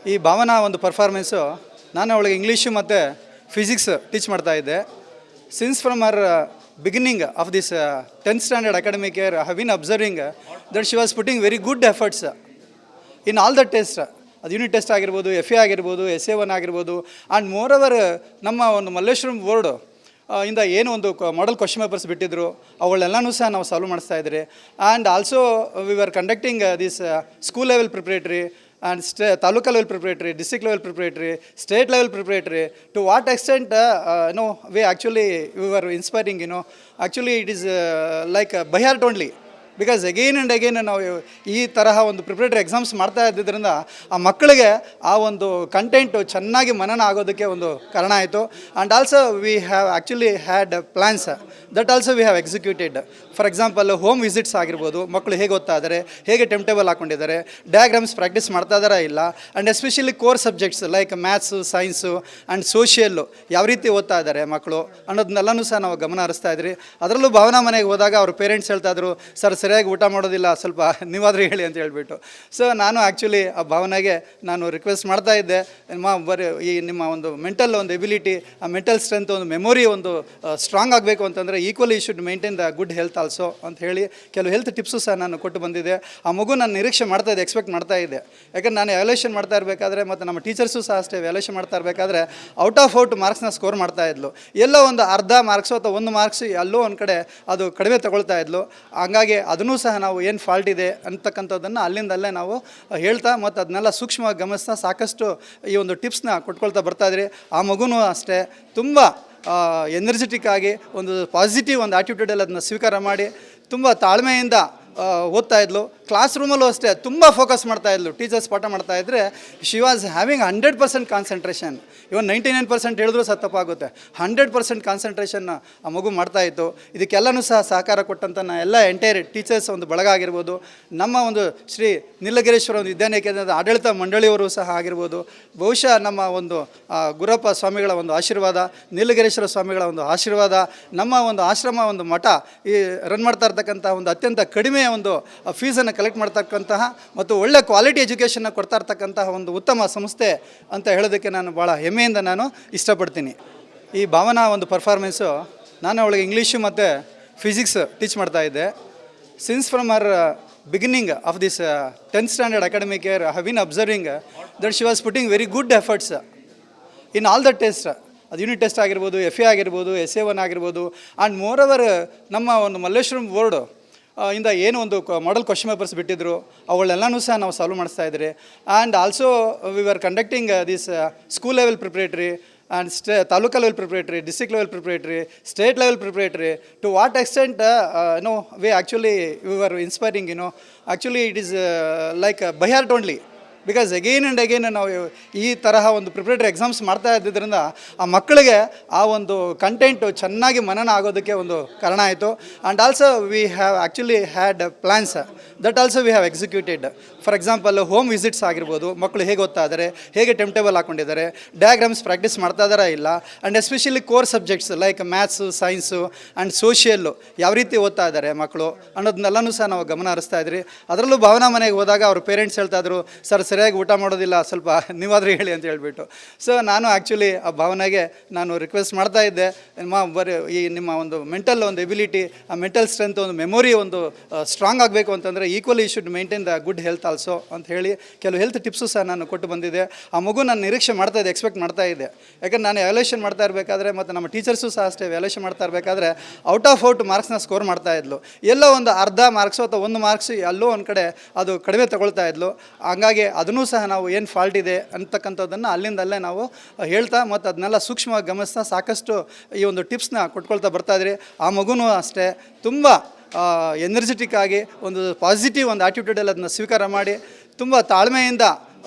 ಈ ಭಾವನಾ ಒಂದು ಪರ್ಫಾರ್ಮೆನ್ಸು ನಾನು ಅವಳಿಗೆ ಇಂಗ್ಲೀಷು ಮತ್ತು ಫಿಸಿಕ್ಸ್ ಟೀಚ್ ಮಾಡ್ತಾ ಇದ್ದೆ. Since from our beginning of this 10th standard academic year I have been observing that she was putting very good efforts in all the test. ಅದು unit test ಆಗಿರ್ಬೋದು, FA ಆಗಿರ್ಬೋದು, SA1 ಆಗಿರ್ಬೋದು. And more over ನಮ್ಮ ಒಂದು Malleshwaram board ಇಂದ ಏನು ಒಂದು model question papers ಬಿಟ್ಟಿದ್ರು ಅವುಗಳೆಲ್ಲನೂ ಸಹ ನಾವು ಸಾಲ್ವ್ ಮಾಡಿಸ್ತಾ ಇದ್ದೀರಿ. And also we are conducting this school level preparatory and taluka level preparatory, district level preparatory, state level preparatory. To what extent, we actually we were inspiring. Actually it is like by heart only. Because again and again ನಾವು ಈ ತರಹ ಒಂದು preparatory exams ಮಾಡ್ತಾ ಇದ್ದಿದ್ದರಿಂದ ಆ ಮಕ್ಕಳಿಗೆ ಆ ಒಂದು ಕಂಟೆಂಟು ಚೆನ್ನಾಗಿ ಮನನ ಆಗೋದಕ್ಕೆ ಒಂದು ಕಾರಣ ಆಯಿತು. And also we have actually had plans that also we have executed. For example home visits ಆಗಿರ್ಬೋದು, ಮಕ್ಕಳು ಹೇಗೆ ಓದ್ತಾ ಇದ್ದಾರೆ, ಹೇಗೆ ಟೈಮ್ ಟೇಬಲ್ ಹಾಕ್ಕೊಂಡಿದ್ದಾರೆ, ಡಯಾಗ್ರಾಮ್ಸ್ ಪ್ರಾಕ್ಟೀಸ್ ಮಾಡ್ತಾ ಇದ್ದಾರಾ ಇಲ್ಲ, and especially core subjects like maths, science and social ಯಾವ ರೀತಿ ಓದ್ತಾ ಇದ್ದಾರೆ ಮಕ್ಕಳು ಅನ್ನೋದನ್ನೆಲ್ಲನೂ ಸಹ ನಾವು ಗಮನ ಹರಿಸ್ತಾ ಇದ್ರಿ. ಅದರಲ್ಲೂ ಭಾವನಾ ಮನೆಗೆ ಹೋದಾಗ ಅವ್ರ ಪೇರೆಂಟ್ಸ್ ಹೇಳ್ತಾಯಿದ್ರು, ಸರ್ ಸರಿಯಾಗಿ ಊಟ ಮಾಡೋದಿಲ್ಲ, ಸ್ವಲ್ಪ ನೀವಾದರೂ ಹೇಳಿ ಅಂತ ಹೇಳ್ಬಿಟ್ಟು. ಸೊ ನಾನು ಆ್ಯಕ್ಚುಲಿ ಆ ಭಾವನೆಗೆ ನಾನು ರಿಕ್ವೆಸ್ಟ್ ಮಾಡ್ತಾ ಇದ್ದೆ, ಈ ನಿಮ್ಮ ಒಂದು ಮೆಂಟಲ್ ಒಂದು ಎಬಿಲಿಟಿ, ಆ ಮೆಂಟಲ್ ಸ್ಟ್ರೆಂತ್, ಒಂದು ಮೆಮೊರಿ ಒಂದು ಸ್ಟ್ರಾಂಗ್ ಆಗಬೇಕು ಅಂತಂದರೆ equally you should maintain the good health also ಅಂತ ಹೇಳಿ ಕೆಲವು ಹೆಲ್ತ್ ಟಿಪ್ಸು ಸಹ ನಾನು ಕೊಟ್ಟು ಬಂದಿದ್ದೆ. ಆ ಮಗು ನಾನು ನಿರೀಕ್ಷೆ ಮಾಡ್ತಾ ಇದ್ದೆ, ಎಕ್ಸ್ಪೆಕ್ಟ್ ಮಾಡ್ತಾ ಇದ್ದೆ. ಯಾಕಂದ್ರೆ ನಾನು ವ್ಯಾಲ್ಯೂಷನ್ ಮಾಡ್ತಾ ಇರಬೇಕಾದ್ರೆ ಮತ್ತು ನಮ್ಮ ಟೀಚರ್ಸು ಸಹ ಅಷ್ಟೇ ವ್ಯಾಲ್ಯೂಷನ್ ಮಾಡ್ತಾ ಇರಬೇಕಾದ್ರೆ ಔಟ್ ಆಫ್ ಮಾರ್ಕ್ಸ್ನ ಸ್ಕೋರ್ ಮಾಡ್ತಾ ಇದ್ಲು. ಎಲ್ಲೋ ಒಂದು ಅರ್ಧ ಮಾರ್ಕ್ಸು ಅಥವಾ 1 ಮಾರ್ಕ್ಸ್ ಎಲ್ಲೋ ಒಂದು ಕಡೆ ಅದು ಕಡಿಮೆ ತಗೊಳ್ತಾ ಇದ್ಲು. ಹಂಗಾಗಿ ಅದನ್ನೂ ಸಹ ನಾವು ಏನು ಫಾಲ್ಟ್ ಇದೆ ಅಂತಕ್ಕಂಥದ್ದನ್ನು ಅಲ್ಲಿಂದಲ್ಲೇ ನಾವು ಹೇಳ್ತಾ ಮತ್ತು ಅದನ್ನೆಲ್ಲ ಸೂಕ್ಷ್ಮವಾಗಿ ಗಮನಿಸ್ತಾ ಸಾಕಷ್ಟು ಈ ಒಂದು ಟಿಪ್ಸ್ನ ಕೊಟ್ಕೊಳ್ತಾ ಬರ್ತಾಯಿದ್ರಿ. ಆ ಮಗುನೂ ಅಷ್ಟೇ ತುಂಬ ಎನರ್ಜೆಟಿಕ್ ಆಗಿ ಒಂದು ಪಾಸಿಟಿವ್ ಒಂದು ಆ್ಯಟಿಟ್ಯೂಡಲ್ಲಿ ಅದನ್ನ ಸ್ವೀಕಾರ ಮಾಡಿ ತುಂಬ ತಾಳ್ಮೆಯಿಂದ ಓದ್ತಾ ಇದ್ಲು. ಕ್ಲಾಸ್ ರೂಮಲ್ಲೂ ಅಷ್ಟೇ ತುಂಬ ಫೋಕಸ್ ಮಾಡ್ತಾ ಇದ್ಲು. ಟೀಚರ್ಸ್ ಪಾಠ ಮಾಡ್ತಾ ಇದ್ದರೆ ಶಿ ವಾಸ್ ಹ್ಯಾವಿಂಗ್ 100% ಕಾನ್ಸಂಟ್ರೇಷನ್. ಇವನ್ 99% ಹೇಳಿದ್ರು ಸಹ ತಪ್ಪಾಗುತ್ತೆ. 100% ಕಾನ್ಸಂಟ್ರೇಷನ್ ಆ ಮಗು ಮಾಡ್ತಾಯಿತ್ತು. ಇದಕ್ಕೆಲ್ಲನೂ ಸಹ ಸಹಕಾರ ಕೊಟ್ಟಂಥ ಎಲ್ಲ ಎಂಟೈರ್ ಟೀಚರ್ಸ್ ಒಂದು ಬಳಗ ಆಗಿರ್ಬೋದು, ನಮ್ಮ ಒಂದು ಶ್ರೀ ನೀಲಗಿರೀಶ್ವರ ಒಂದು ವಿದ್ಯಾನಿಕೇತನದ ಆಡಳಿತ ಮಂಡಳಿಯವರು ಸಹ ಆಗಿರ್ಬೋದು, ಬಹುಶಃ ನಮ್ಮ ಒಂದು ಗುರಪ್ಪ ಸ್ವಾಮಿಗಳ ಒಂದು ಆಶೀರ್ವಾದ, ನೀಲಗಿರೀಶ್ವರ ಸ್ವಾಮಿಗಳ ಒಂದು ಆಶೀರ್ವಾದ, ನಮ್ಮ ಒಂದು ಆಶ್ರಮ ಒಂದು ಮಠ ಈ ರನ್ ಮಾಡ್ತಾ ಇರ್ತಕ್ಕಂಥ ಒಂದು ಅತ್ಯಂತ ಕಡಿಮೆ ಒಂದು ಫೀಸನ್ನು ಕಲೆಕ್ಟ್ ಮಾಡ್ತಕ್ಕಂತಹ ಮತ್ತು ಒಳ್ಳೆ ಕ್ವಾಲಿಟಿ ಎಜುಕೇಷನ್ನ ಕೊಡ್ತಾ ಇರ್ತಕ್ಕಂತಹ ಒಂದು ಉತ್ತಮ ಸಂಸ್ಥೆ ಅಂತ ಹೇಳೋದಕ್ಕೆ ನಾನು ಭಾಳ ಹೆಮ್ಮೆಯಿಂದ ನಾನು ಇಷ್ಟಪಡ್ತೀನಿ. ಈ ಭಾವನಾ ಒಂದು ಪರ್ಫಾರ್ಮೆನ್ಸು ನಾನು ಅವಳಿಗೆ ಇಂಗ್ಲೀಷು ಮತ್ತು ಫಿಸಿಕ್ಸ್ ಟೀಚ್ ಮಾಡ್ತಾ ಇದ್ದೆ. Since from our beginning of this 10th standard academic year I have been observing that she was putting very good efforts in all the test. ಅದು ಯೂನಿಟ್ ಟೆಸ್ಟ್ ಆಗಿರ್ಬೋದು, FA ಆಗಿರ್ಬೋದು, SA1 ಆಗಿರ್ಬೋದು. And more over ನಮ್ಮ ಒಂದು Malleshwaram board ಇಂದ ಏನು ಒಂದು model question papers ಬಿಟ್ಟಿದ್ರು ಅವುಗಳೆಲ್ಲನೂ ಸಹ ನಾವು ಸಾಲ್ವ್ ಮಾಡಿಸ್ತಾ ಇದ್ದೀರಿ. And also we are conducting this school level preparatory and taluka level preparatory, district level preparatory, state level preparatory. To what extent, we actually we were inspiring. Actually it is like by heart only. Because again and again ನಾವು ಈ ತರಹ ಒಂದು preparatory exams ಮಾಡ್ತಾ ಇದ್ದಿದ್ದರಿಂದ ಆ ಮಕ್ಕಳಿಗೆ ಆ ಒಂದು ಕಂಟೆಂಟು ಚೆನ್ನಾಗಿ ಮನನ ಆಗೋದಕ್ಕೆ ಒಂದು ಕಾರಣ ಆಯಿತು. And also we have actually had plans that also we have executed. For example home visits ಆಗಿರ್ಬೋದು, ಮಕ್ಕಳು ಹೇಗೆ ಓದ್ತಾ ಇದ್ದಾರೆ, ಹೇಗೆ ಟೈಮ್ ಟೇಬಲ್ ಹಾಕ್ಕೊಂಡಿದ್ದಾರೆ, ಡಯಾಗ್ರಾಮ್ಸ್ ಪ್ರಾಕ್ಟೀಸ್ ಮಾಡ್ತಾ ಇದ್ದಾರಾ ಇಲ್ಲ, and especially core subjects like maths, science and social ಯಾವ ರೀತಿ ಓದ್ತಾ ಇದ್ದಾರೆ ಮಕ್ಕಳು ಅನ್ನೋದನ್ನೆಲ್ಲನೂ ಸಹ ನಾವು ಗಮನ ಹರಿಸ್ತಾ ಇದ್ರಿ. ಅದರಲ್ಲೂ ಭಾವನಾ ಮನೆಗೆ ಹೋದಾಗ ಅವ್ರ ಪೇರೆಂಟ್ಸ್ ಹೇಳ್ತಾಯಿದ್ರು, ಸರ್ ಸರಿಯಾಗಿ ಊಟ ಮಾಡೋದಿಲ್ಲ, ಸ್ವಲ್ಪ ನೀವಾದರೂ ಹೇಳಿ ಅಂತ ಹೇಳ್ಬಿಟ್ಟು. ಸೊ ನಾನು ಆ್ಯಕ್ಚುಲಿ ಆ ಭಾವನೆಗೆ ನಾನು ರಿಕ್ವೆಸ್ಟ್ ಮಾಡ್ತಾ ಇದ್ದೆ, ಈ ನಿಮ್ಮ ಒಂದು ಮೆಂಟಲ್ ಒಂದು ಎಬಿಲಿಟಿ, ಆ ಮೆಂಟಲ್ ಸ್ಟ್ರೆಂತ್, ಒಂದು ಮೆಮೊರಿ ಒಂದು ಸ್ಟ್ರಾಂಗ್ ಆಗಬೇಕು ಅಂತಂದರೆ equally you should maintain the good health also ಅಂತ ಹೇಳಿ ಕೆಲವು ಹೆಲ್ತ್ ಟಿಪ್ಸು ಸಹ ನಾನು ಕೊಟ್ಟು ಬಂದಿದ್ದೆ. ಆ ಮಗು ನಾನು ನಿರೀಕ್ಷೆ ಮಾಡ್ತಾ ಇದ್ದೆ, ಎಕ್ಸ್ಪೆಕ್ಟ್ ಮಾಡ್ತಾ ಇದ್ದೆ. ಯಾಕಂದ್ರೆ ನಾನು ವ್ಯಾಲ್ಯೂಷನ್ ಮಾಡ್ತಾ ಇರಬೇಕಾದ್ರೆ ಮತ್ತು ನಮ್ಮ ಟೀಚರ್ಸು ಸಹ ಅಷ್ಟೇ ವ್ಯಾಲ್ಯೂಷನ್ ಮಾಡ್ತಾ ಇರಬೇಕಾದ್ರೆ ಔಟ್ ಆಫ್ ಮಾರ್ಕ್ಸ್ನ ಸ್ಕೋರ್ ಮಾಡ್ತಾ ಇದ್ಲು. ಎಲ್ಲೋ ಒಂದು ಅರ್ಧ ಮಾರ್ಕ್ಸು ಅಥವಾ 1 ಮಾರ್ಕ್ಸ್ ಎಲ್ಲೋ ಒಂದು ಕಡೆ ಅದು ಕಡಿಮೆ ತಗೊಳ್ತಾ ಇದ್ಲು. ಹಂಗಾಗಿ ಅದನ್ನೂ ಸಹ ನಾವು ಏನು ಫಾಲ್ಟ್ ಇದೆ ಅಂತಕ್ಕಂಥದ್ದನ್ನು ಅಲ್ಲಿಂದಲ್ಲೇ ನಾವು ಹೇಳ್ತಾ ಮತ್ತು ಅದನ್ನೆಲ್ಲ ಸೂಕ್ಷ್ಮವಾಗಿ ಗಮನಿಸ್ತಾ ಸಾಕಷ್ಟು ಈ ಒಂದು ಟಿಪ್ಸ್ನ ಕೊಟ್ಕೊಳ್ತಾ ಬರ್ತಾಯಿದ್ರಿ. ಆ ಮಗುನೂ ಅಷ್ಟೇ ತುಂಬ ಎನರ್ಜೆಟಿಕ್ ಆಗಿ ಒಂದು ಪಾಸಿಟಿವ್ ಒಂದು ಆ್ಯಟಿಟ್ಯೂಡಲ್ಲಿ ಅದನ್ನ ಸ್ವೀಕಾರ ಮಾಡಿ ತುಂಬ ತಾಳ್ಮೆಯಿಂದ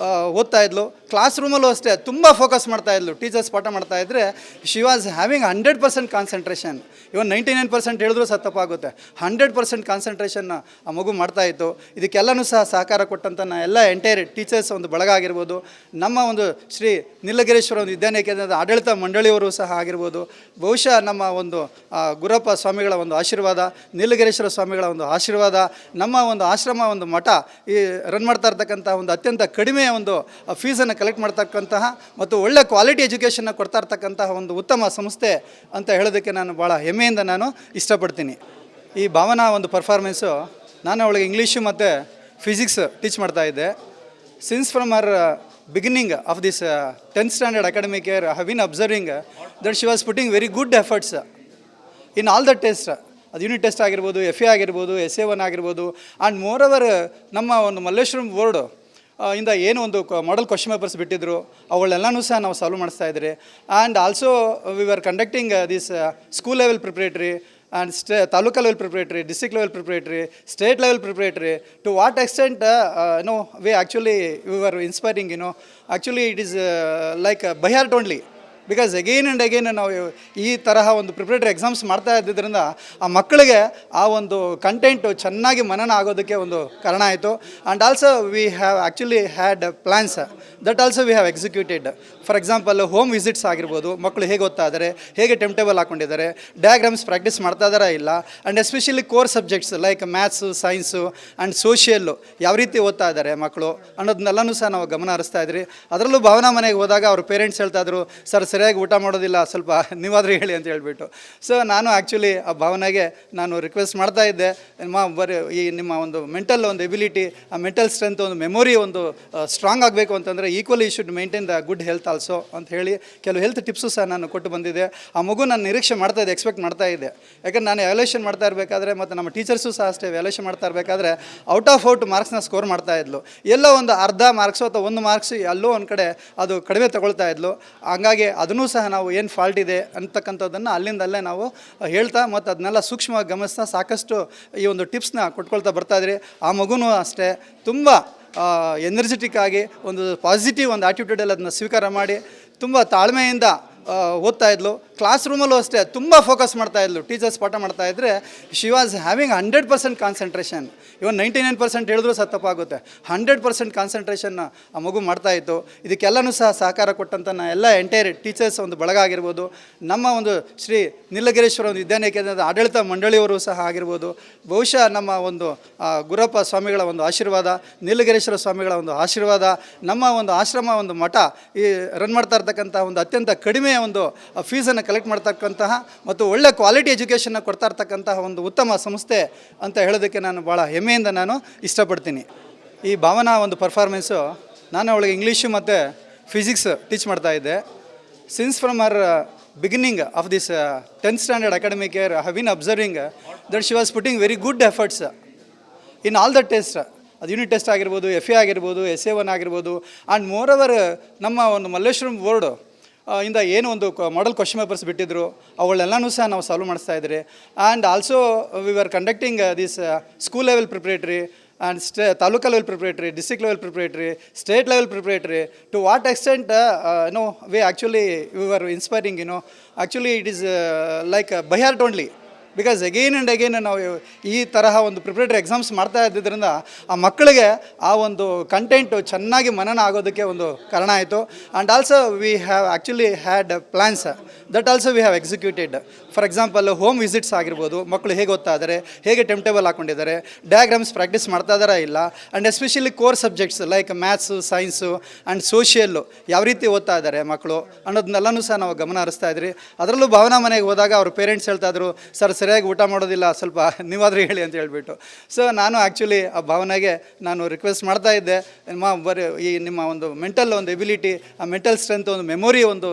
ಓದ್ತಾ ಇದ್ಲು. ಕ್ಲಾಸ್ ರೂಮಲ್ಲೂ ಅಷ್ಟೇ ತುಂಬ ಫೋಕಸ್ ಮಾಡ್ತಾ ಇದ್ಲು. ಟೀಚರ್ಸ್ ಪಾಠ ಮಾಡ್ತಾ ಇದ್ದರೆ ಶಿ ವಾಸ್ ಹ್ಯಾವಿಂಗ್ 100% ಕಾನ್ಸಂಟ್ರೇಷನ್. ಇವನ್ 99% ಹೇಳಿದ್ರು ಸಹ ತಪ್ಪಾಗುತ್ತೆ. 100% ಕಾನ್ಸಂಟ್ರೇಷನ್ ಆ ಮಗು ಮಾಡ್ತಾಯಿತ್ತು. ಇದಕ್ಕೆಲ್ಲನೂ ಸಹ ಸಹಕಾರ ಕೊಟ್ಟಂಥ ಎಲ್ಲ ಎಂಟೈರ್ ಟೀಚರ್ಸ್ ಒಂದು ಬಳಗ ಆಗಿರ್ಬೋದು, ನಮ್ಮ ಒಂದು ಶ್ರೀ ನೀಲಗಿರೀಶ್ವರ ಒಂದು ವಿದ್ಯಾನಿಕೇತನದ ಆಡಳಿತ ಮಂಡಳಿಯವರು ಸಹ ಆಗಿರ್ಬೋದು, ಬಹುಶಃ ನಮ್ಮ ಒಂದು ಗುರಪ್ಪ ಸ್ವಾಮಿಗಳ ಒಂದು ಆಶೀರ್ವಾದ, ನೀಲಗಿರೀಶ್ವರ ಸ್ವಾಮಿಗಳ ಒಂದು ಆಶೀರ್ವಾದ, ನಮ್ಮ ಒಂದು ಆಶ್ರಮ ಒಂದು ಮಠ ಈ ರನ್ ಮಾಡ್ತಾ ಇರ್ತಕ್ಕಂಥ ಒಂದು ಅತ್ಯಂತ ಕಡಿಮೆ ಕಡಿಮೆ ಒಂದು ಫೀಸನ್ನು ಕಲೆಕ್ಟ್ ಮಾಡ್ತಕ್ಕಂತಹ ಮತ್ತು ಒಳ್ಳೆ ಕ್ವಾಲಿಟಿ ಎಜುಕೇಷನ್ನ ಕೊಡ್ತಾ ಇರ್ತಕ್ಕಂತಹ ಒಂದು ಉತ್ತಮ ಸಂಸ್ಥೆ ಅಂತ ಹೇಳೋದಕ್ಕೆ ನಾನು ಭಾಳ ಹೆಮ್ಮೆಯಿಂದ ನಾನು ಇಷ್ಟಪಡ್ತೀನಿ. ಈ ಭಾವನಾ ಒಂದು ಪರ್ಫಾರ್ಮೆನ್ಸು, ನಾನು ಅವಳಿಗೆ ಇಂಗ್ಲೀಷು ಮತ್ತು ಫಿಸಿಕ್ಸ್ ಟೀಚ್ ಮಾಡ್ತಾಯಿದ್ದೆ. Since from her beginning of this 10th standard academic year, I have been observing that she was putting very good efforts in all the tests. ಅದು ಯೂನಿಟ್ ಟೆಸ್ಟ್ ಆಗಿರ್ಬೋದು, FA ಆಗಿರ್ಬೋದು, SA1 ಆಗಿರ್ಬೋದು. And more over ನಮ್ಮ ಒಂದು Malleshwaram board ಇಂದ ಏನು ಒಂದು model question papers ಬಿಟ್ಟಿದ್ರು ಅವುಗಳೆಲ್ಲನೂ ಸಹ ನಾವು ಸಾಲ್ವ್ ಮಾಡಿಸ್ತಾ ಇದ್ದೀರಿ. And also we are conducting this school level preparatory and taluka level preparatory, district level preparatory, state level preparatory. To what extent, we were inspiring, actually it is like by heart only. Because again and again ನಾವು ಈ ತರಹ ಒಂದು preparatory exams ಮಾಡ್ತಾ ಇದ್ದಿದ್ದರಿಂದ ಆ ಮಕ್ಕಳಿಗೆ ಆ ಒಂದು ಕಂಟೆಂಟು ಚೆನ್ನಾಗಿ ಮನನ ಆಗೋದಕ್ಕೆ ಒಂದು ಕಾರಣ ಆಯಿತು. And also we have actually had plans that also we have executed. For example home visits ಆಗಿರ್ಬೋದು, ಮಕ್ಕಳು ಹೇಗೆ ಓದ್ತಾ ಇದ್ದಾರೆ, ಹೇಗೆ ಟೈಮ್ ಟೇಬಲ್ ಹಾಕ್ಕೊಂಡಿದ್ದಾರೆ, ಡಯಾಗ್ರಾಮ್ಸ್ ಪ್ರಾಕ್ಟೀಸ್ ಮಾಡ್ತಾ ಇದ್ದಾರಾ ಇಲ್ಲ, and especially core subjects like maths, science and social ಯಾವ ರೀತಿ ಓದ್ತಾ ಇದ್ದಾರೆ ಮಕ್ಕಳು ಅನ್ನೋದನ್ನೆಲ್ಲನೂ ಸಹ ನಾವು ಗಮನ ಹರಿಸ್ತಾ ಇದ್ರಿ. ಅದರಲ್ಲೂ ಭಾವನಾ ಮನೆಗೆ ಹೋದಾಗ ಅವ್ರ ಪೇರೆಂಟ್ಸ್ ಹೇಳ್ತಾಯಿದ್ರು, ಸರ್ ಸರಿಯಾಗಿ ಊಟ ಮಾಡೋದಿಲ್ಲ, ಸ್ವಲ್ಪ ನೀವಾದರೂ ಹೇಳಿ ಅಂತ ಹೇಳ್ಬಿಟ್ಟು. ಸೊ ನಾನು ಆ್ಯಕ್ಚುಲಿ ಆ ಭಾವನೆಗೆ ನಾನು ರಿಕ್ವೆಸ್ಟ್ ಮಾಡ್ತಾ ಇದ್ದೆ, ಬರೀ ಈ ನಿಮ್ಮ ಒಂದು ಮೆಂಟಲ್ ಒಂದು ಎಬಿಲಿಟಿ, ಆ ಮೆಂಟಲ್ ಸ್ಟ್ರೆಂತ್, ಒಂದು ಮೆಮೊರಿ ಒಂದು ಸ್ಟ್ರಾಂಗ್ ಆಗಬೇಕು ಅಂತಂದರೆ equally should maintain the good health also ಅಂತ ಹೇಳಿ ಕೆಲವು ಹೆಲ್ತ್ ಟಿಪ್ಸು ಸಹ ನಾನು ಕೊಟ್ಟು ಬಂದಿದ್ದೆ. ಆ ಮಗು ನಾನು ನಿರೀಕ್ಷೆ ಮಾಡ್ತಾ ಇದ್ದೆ, ಎಕ್ಸ್ಪೆಕ್ಟ್ ಮಾಡ್ತಾ ಇದ್ದೆ. ಯಾಕಂದ್ರೆ ನಾನು ವ್ಯಾಲ್ಯೂಷನ್ ಮಾಡ್ತಾ ಇರಬೇಕಾದ್ರೆ ಮತ್ತು ನಮ್ಮ ಟೀಚರ್ಸು ಸಹ ಅಷ್ಟೇ ವ್ಯಾಲ್ಯೂಷನ್ ಮಾಡ್ತಾ ಇರಬೇಕಾದ್ರೆ ಔಟ್ ಆಫ್ ಔಟ್ ಮಾರ್ಕ್ಸ್ನ ಸ್ಕೋರ್ ಮಾಡ್ತಾ ಇದ್ಲು. ಎಲ್ಲೋ ಒಂದು ಅರ್ಧ ಮಾರ್ಕ್ಸು ಅಥವಾ ಒಂದು ಮಾರ್ಕ್ಸ್ ಎಲ್ಲೋ ಒಂದು ಕಡೆ ಅದು ಕಡಿಮೆ ತಗೊಳ್ತಾ ಇದ್ಲು. ಹಂಗಾಗಿ ಅದನ್ನೂ ಸಹ ನಾವು ಏನು ಫಾಲ್ಟ್ ಇದೆ ಅಂತಕ್ಕಂಥದ್ದನ್ನು ಅಲ್ಲಿಂದಲ್ಲೇ ನಾವು ಹೇಳ್ತಾ ಮತ್ತು ಅದನ್ನೆಲ್ಲ ಸೂಕ್ಷ್ಮವಾಗಿ ಗಮನಿಸ್ತಾ ಸಾಕಷ್ಟು ಈ ಒಂದು ಟಿಪ್ಸ್ನ ಕೊಟ್ಕೊಳ್ತಾ ಬರ್ತಾಯಿದ್ರಿ. ಆ ಮಗುನೂ ಅಷ್ಟೇ ತುಂಬ ಎನರ್ಜೆಟಿಕ್ ಆಗಿ ಒಂದು ಪಾಸಿಟಿವ್ ಒಂದು ಆ್ಯಟಿಟ್ಯೂಡಲ್ಲಿ ಅದನ್ನ ಸ್ವೀಕಾರ ಮಾಡಿ ತುಂಬ ತಾಳ್ಮೆಯಿಂದ ಓದ್ತಾ ಇದ್ಲು. ಕ್ಲಾಸ್ ರೂಮಲ್ಲೂ ಅಷ್ಟೇ ತುಂಬ ಫೋಕಸ್ ಮಾಡ್ತಾಯಿದ್ಲು. ಟೀಚರ್ಸ್ ಪಾಠ ಮಾಡ್ತಾಯಿದ್ರೆ ಶಿ ವಾಸ್ ಹ್ಯಾವಿಂಗ್ 100% ಕಾನ್ಸಂಟ್ರೇಷನ್. ಇವನ್ 99% ಹೇಳಿದ್ರು ಸಹ ತಪ್ಪಾಗುತ್ತೆ. 100% ಕಾನ್ಸಂಟ್ರೇಷನ್ನ ಆ ಮಗು ಮಾಡ್ತಾಯಿತ್ತು. ಇದಕ್ಕೆಲ್ಲನೂ ಸಹ ಸಹಕಾರ ಕೊಟ್ಟಂಥ ಎಲ್ಲ ಎಂಟೈರ್ ಟೀಚರ್ಸ್ ಒಂದು ಬಳಗ ಆಗಿರ್ಬೋದು, ನಮ್ಮ ಒಂದು ಶ್ರೀ ನೀಲಗಿರೀಶ್ವರ ಒಂದು ವಿದ್ಯಾನಿಕೇತನದ ಆಡಳಿತ ಮಂಡಳಿಯವರು ಸಹ ಆಗಿರ್ಬೋದು, ಬಹುಶಃ ನಮ್ಮ ಒಂದು ಗುರಪ್ಪ ಸ್ವಾಮಿಗಳ ಒಂದು ಆಶೀರ್ವಾದ, ನೀಲಗಿರೀಶ್ವರ ಸ್ವಾಮಿಗಳ ಒಂದು ಆಶೀರ್ವಾದ, ನಮ್ಮ ಒಂದು ಆಶ್ರಮ ಒಂದು ಮಠ ಈ ರನ್ ಮಾಡ್ತಾ ಇರ್ತಕ್ಕಂಥ ಒಂದು ಅತ್ಯಂತ ಕಡಿಮೆ ಒಂದು ಫೀಸನ್ನು ಕಲೆಕ್ಟ್ ಮಾಡ್ತಕ್ಕಂತಹ ಮತ್ತು ಒಳ್ಳೆ ಕ್ವಾಲಿಟಿ ಎಜುಕೇಷನ್ನ ಕೊಡ್ತಾ ಇರ್ತಕ್ಕಂತಹ ಒಂದು ಉತ್ತಮ ಸಂಸ್ಥೆ ಅಂತ ಹೇಳೋದಕ್ಕೆ ನಾನು ಭಾಳ ಹೆಮ್ಮೆಯಿಂದ ನಾನು ಇಷ್ಟಪಡ್ತೀನಿ. ಈ ಭಾವನಾ ಒಂದು ಪರ್ಫಾರ್ಮೆನ್ಸು, ನಾನು ಅವಳಿಗೆ ಇಂಗ್ಲೀಷು ಮತ್ತು ಫಿಸಿಕ್ಸ್ ಟೀಚ್ ಮಾಡ್ತಾಯಿದ್ದೆ. Since from her beginning of this 10th standard academic year, I have been observing that she was putting very good efforts in all the tests. ಅದು ಯೂನಿಟ್ ಟೆಸ್ಟ್ ಆಗಿರ್ಬೋದು, FA ಆಗಿರ್ಬೋದು, SA1 ಆಗಿರ್ಬೋದು. And more over ನಮ್ಮ ಒಂದು Malleshwaram board ಇಂದ ಏನು ಒಂದು model question papers ಬಿಟ್ಟಿದ್ರು ಅವುಗಳೆಲ್ಲನೂ ಸಹ ನಾವು ಸಾಲ್ವ್ ಮಾಡಿಸ್ತಾ ಇದ್ರಿ. And also we are conducting this school level preparatory and taluka level preparatory, district level preparatory, state level preparatory. To what extent, we were inspiring, actually it is like by heart only. Because again and again ನಾವು ಈ ತರಹ ಒಂದು preparatory exams ಮಾಡ್ತಾ ಇದ್ದಿದ್ದರಿಂದ ಆ ಮಕ್ಕಳಿಗೆ ಆ ಒಂದು ಕಂಟೆಂಟು ಚೆನ್ನಾಗಿ ಮನನ ಆಗೋದಕ್ಕೆ ಒಂದು ಕಾರಣ ಆಯಿತು. And also we have actually had plans that also we have executed. For example home visits ಆಗಿರ್ಬೋದು, ಮಕ್ಕಳು ಹೇಗೆ ಓದ್ತಾ ಇದ್ದಾರೆ, ಹೇಗೆ ಟೈಮ್ ಟೇಬಲ್ ಹಾಕ್ಕೊಂಡಿದ್ದಾರೆ, ಡಯಾಗ್ರಾಮ್ಸ್ ಪ್ರಾಕ್ಟೀಸ್ ಮಾಡ್ತಾ ಇದ್ದಾರಾ ಇಲ್ಲ, and especially core subjects like maths, science and social ಯಾವ ರೀತಿ ಓದ್ತಾ ಇದ್ದಾರೆ ಮಕ್ಕಳು ಅನ್ನೋದನ್ನೆಲ್ಲನೂ ಸಹ ನಾವು ಗಮನ ಹರಿಸ್ತಾ ಇದ್ರಿ. ಅದರಲ್ಲೂ ಭಾವನಾ ಮನೆಗೆ ಹೋದಾಗ ಅವ್ರ ಪೇರೆಂಟ್ಸ್ ಹೇಳ್ತಾಯಿದ್ರು, ಸರ್ ಸರಿಯಾಗಿ ಊಟ ಮಾಡೋದಿಲ್ಲ, ಸ್ವಲ್ಪ ನೀವಾದರೂ ಹೇಳಿ ಅಂತ ಹೇಳ್ಬಿಟ್ಟು. ಸೊ ನಾನು ಆ್ಯಕ್ಚುಲಿ ಆ ಭಾವನೆಗೆ ನಾನು ರಿಕ್ವೆಸ್ಟ್ ಮಾಡ್ತಾ ಇದ್ದೆ, ಬರೀ ಈ ನಿಮ್ಮ ಒಂದು ಮೆಂಟಲ್ ಒಂದು ಎಬಿಲಿಟಿ, ಆ ಮೆಂಟಲ್ ಸ್ಟ್ರೆಂತ್, ಒಂದು ಮೆಮೊರಿ ಒಂದು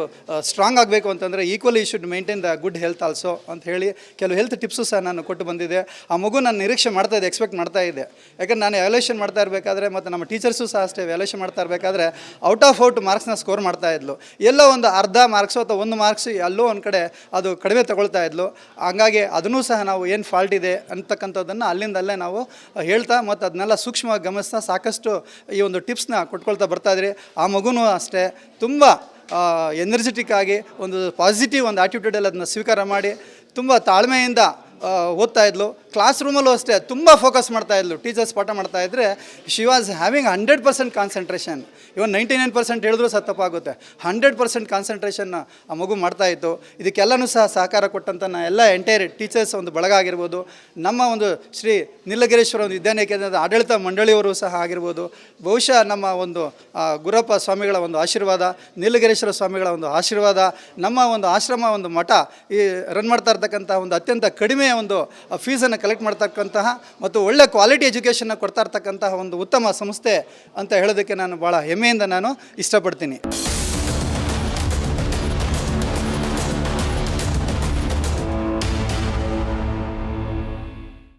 ಸ್ಟ್ರಾಂಗ್ ಆಗಬೇಕು ಅಂತಂದರೆ equally should maintain the good health also ಅಂತ ಹೇಳಿ ಕೆಲವು ಹೆಲ್ತ್ ಟಿಪ್ಸು ಸಹ ನಾನು ಕೊಟ್ಟು ಬಂದಿದ್ದೆ. ಆ ಮಗು ನಾನು ನಿರೀಕ್ಷೆ ಮಾಡ್ತಾ ಇದ್ದೆ, ಎಕ್ಸ್ಪೆಕ್ಟ್ ಮಾಡ್ತಾ ಇದ್ದೆ. ಯಾಕಂದ್ರೆ ನಾನು ವ್ಯಾಲ್ಯೂಷನ್ ಮಾಡ್ತಾ ಇರಬೇಕಾದ್ರೆ ಮತ್ತು ನಮ್ಮ ಟೀಚರ್ಸು ಸಹ ಅಷ್ಟೇ ವ್ಯಾಲ್ಯೂಷನ್ ಮಾಡ್ತಾ ಇರಬೇಕಾದ್ರೆ ಔಟ್ ಆಫ್ ಔಟ್ ಮಾರ್ಕ್ಸ್ನ ಸ್ಕೋರ್ ಮಾಡ್ತಾ ಇದ್ಲು. ಎಲ್ಲೋ ಒಂದು ಅರ್ಧ ಮಾರ್ಕ್ಸು ಅಥವಾ ಒಂದು ಮಾರ್ಕ್ಸ್ ಎಲ್ಲೋ ಒಂದು ಕಡೆ ಅದು ಕಡಿಮೆ ತಗೊಳ್ತಾ ಇದ್ಲು. ಹಂಗಾಗಿ ಅದನ್ನೂ ಸಹ ನಾವು ಏನು ಫಾಲ್ಟ್ ಇದೆ ಅಂತಕ್ಕಂಥದ್ದನ್ನು ಅಲ್ಲಿಂದಲ್ಲೇ ನಾವು ಹೇಳ್ತಾ ಮತ್ತು ಅದನ್ನೆಲ್ಲ ಸೂಕ್ಷ್ಮವಾಗಿ ಗಮನಿಸ್ತಾ ಸಾಕಷ್ಟು ಈ ಒಂದು ಟಿಪ್ಸ್ನ ಕೊಟ್ಕೊಳ್ತಾ ಬರ್ತಾಯಿದ್ರಿ. ಆ ಮಗುನೂ ಅಷ್ಟೇ ತುಂಬ ಎನರ್ಜೆಟಿಕ್ ಆಗಿ ಒಂದು ಪಾಸಿಟಿವ್ ಒಂದು ಆ್ಯಟಿಟ್ಯೂಡಲ್ಲಿ ಅದನ್ನ ಸ್ವೀಕಾರ ಮಾಡಿ ತುಂಬ ತಾಳ್ಮೆಯಿಂದ ಓದ್ತಾ ಇದ್ಲು. ಕ್ಲಾಸ್ ರೂಮಲ್ಲೂ ಅಷ್ಟೇ ತುಂಬ ಫೋಕಸ್ ಮಾಡ್ತಾ ಇದ್ಲು. ಟೀಚರ್ಸ್ ಪಾಠ ಮಾಡ್ತಾ ಇದ್ದರೆ ಶಿ ವಾಸ್ ಹ್ಯಾವಿಂಗ್ 100% ಕಾನ್ಸಂಟ್ರೇಷನ್. ಇವನ್ 99% ಹೇಳಿದ್ರು ಸಹ ತಪ್ಪಾಗುತ್ತೆ. 100% ಕಾನ್ಸಂಟ್ರೇಷನ್ನ ಆ ಮಗು ಮಾಡ್ತಾಯಿತ್ತು. ಇದಕ್ಕೆಲ್ಲನೂ ಸಹ ಸಹಕಾರ ಕೊಟ್ಟಂಥ ಎಲ್ಲ ಎಂಟೈರ್ ಟೀಚರ್ಸ್ ಒಂದು ಬಳಗ ಆಗಿರ್ಬೋದು, ನಮ್ಮ ಒಂದು ಶ್ರೀ ನೀಲಗಿರೀಶ್ವರ ಒಂದು ವಿದ್ಯಾನಿಕೇತನದ ಆಡಳಿತ ಮಂಡಳಿಯವರು ಸಹ ಆಗಿರ್ಬೋದು, ಬಹುಶಃ ನಮ್ಮ ಒಂದು ಗುರಪ್ಪ ಸ್ವಾಮಿಗಳ ಒಂದು ಆಶೀರ್ವಾದ, ನೀಲಗಿರೀಶ್ವರ ಸ್ವಾಮಿಗಳ ಒಂದು ಆಶೀರ್ವಾದ, ನಮ್ಮ ಒಂದು ಆಶ್ರಮ ಒಂದು ಮಠ ಈ ರನ್ ಮಾಡ್ತಾ ಇರ್ತಕ್ಕಂಥ ಒಂದು ಅತ್ಯಂತ ಕಡಿಮೆ ಒಂದು ಫೀಸನ್ನು ಕಲೆಕ್ಟ್ ಮಾಡ್ತಕ್ಕಂತಹ ಮತ್ತು ಒಳ್ಳೆ ಕ್ವಾಲಿಟಿ ಎಜುಕೇಷನ್ನ ಕೊಡ್ತಾ ಇರ್ತಕ್ಕಂತಹ ಒಂದು ಉತ್ತಮ ಸಂಸ್ಥೆ ಅಂತ ಹೇಳೋದಕ್ಕೆ ನಾನು ಭಾಳ ಹೆಮ್ಮೆಯಿಂದ ನಾನು ಇಷ್ಟಪಡ್ತೀನಿ.